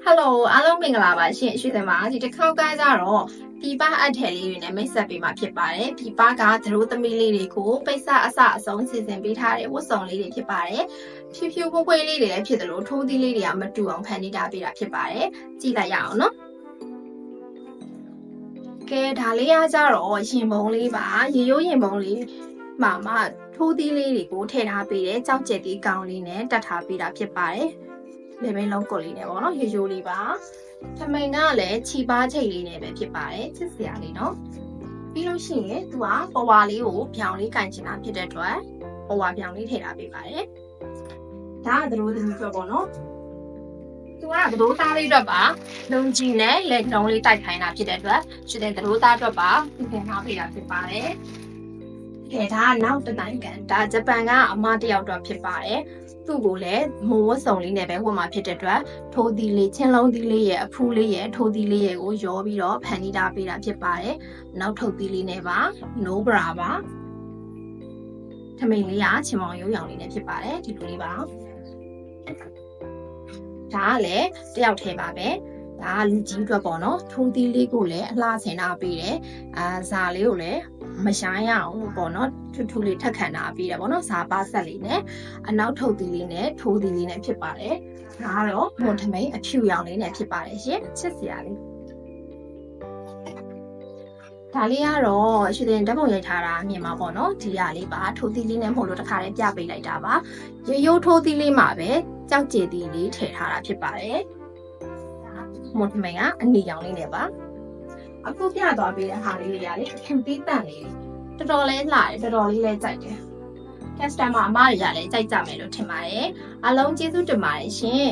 Hello အားလုံးမင်္ဂလာပါရှင်ရွှေသမားဒီတစ်ခေါက်ကကြတော့ပြပအပ်ထည်လေးတွေနဲ့မိတ်ဆက်ပေးမှာဖြစ်ပါတယ်ပြပကသတို့သမီးလေးတွေကိုပိတ်စအစအဆုံးစီစဉ်ပေးထားတဲ့ဝတ်စုံလေးတွေဖြစ်ပါတယ်ဖြူဖြူဖွေးဖွေးလေးတွေလည်းဖြစ်တယ်လို့ထိုးသီးလေးတွေကမတူအောင်ဖန်တီးထားပေးတာဖြစ်ပါတယ်ကြည့်လိုက်ရအောင်နော်ကဲဒါလေးအားကြတော့ရင်ပုံလေးပါရေရိုးရင်ပုံလေးမှထိုးသီးလေးတွေကိုထည့်ထားပေးတဲ့ကြောက်ကျက်သီးကောင်လေးနဲ့တတ်ထားပေးတာဖြစ်ပါတယ်လေဘင်းလုံးကုတ်လေးနဲ့ပေါ့နော်ရိုးရိုးလေးပါထမိန်ကလည်းခြိပါချိတ်လေးနဲ့ပဲဖြစ်ပါတယ်ချစ်စရာလေးနော်ပြီးလို့ရှိရင်သူကပေါ်ဝါလေးကိုပြောင်လေးကင်ချင်တာဖြစ်တဲ့အတွက်ပေါ်ဝါပြောင်လေးထည့်ထားပေးပါတယ်ဒါကသတို့သမီးအတွက်ပေါ့နော်သူကသတို့သားလေးအတွက်ပါလုံကြီးနဲ့လက်လုံးလေးတိုက်ခိုင်းတာဖြစ်တဲ့အတွက်ရှိတဲ့သတို့သားအတွက်ပါပြင်ထားပေးတာဖြစ်ပါတယ်ကဲဒါကနောက်တစ်နိုင်ငံဒါဂျပန်ကအမတယောက်တော့ဖြစ်ပါတယ်သူ့ကိုလည်းမိုးဝတ်စုံလေးနဲ့ပဲဝတ်မှာဖြစ်တဲ့အတွက်ထိုးသီးလေးချင်းလုံးသီးလေးရဲ့အဖူးလေးရဲ့ထိုးသီးလေးရဲ့ကိုရောပြီးတော့ဖန်တီးထားပေးတာဖြစ်ပါတယ်နောက်ထုတ်သီးလေးနဲ့ပါ no bra ပါထမိန်လေးကချင်မောင်ရိုးရောင်လေးနဲ့ဖြစ်ပါတယ်ဒီလိုလေးပါဒါကလည်းတယောက်ထဲပါပဲဒါကလူကြီးအတွက်ပေါ့နော်ထိုးသီးလေးကိုလည်းအလှဆင်ထားပေးတယ်ဇာလေးကိုလည်းမရှိုင်းရအောင်ပေါ့နော်ထူလေးထက်ခန့်ထားပေးတယ်ပေါ့နော်ဇာပါဆက်လေးနဲ့အနောက်ထုတ်သီးလေးနဲ့ထိုးသီးလေးနဲ့ဖြစ်ပါတယ်ဒါကတော့မွန်ထမိန်အဖြူရောင်လေးနဲ့ဖြစ်ပါတယ်ရှင်ချစ်စရာလေးဒါလေးကတော့ရွှေတင်ဓာတ်ပုံရိုက်ထားတာမြင်မှာပေါ့နော်ဒီရလေးပါထိုးသီးလေးနဲ့မဟုတ်လို့တခါတည်းပြပေးလိုက်တာပါရိုးထိုးသီးလေးမှာပဲကြောက်ကြည်သီးလေးထည့်ထားတာဖြစ်ပါတယ်မွန်ထမိန်ကအနီရောင်လေးနဲ့ပါအခုပြသွားပေးတဲ့ဟာလေးတွေရတယ်ခင်သီးတန့်လေးတော်တော်လေးလှတယ်တော်တော်လေးလည်းကြိုက်တယ် customer အမတွေကလည်းကြိုက်ကြမယ်လို့ထင်ပါတယ်အားလုံးကျေးဇူးတင်ပါတယ်ရှင်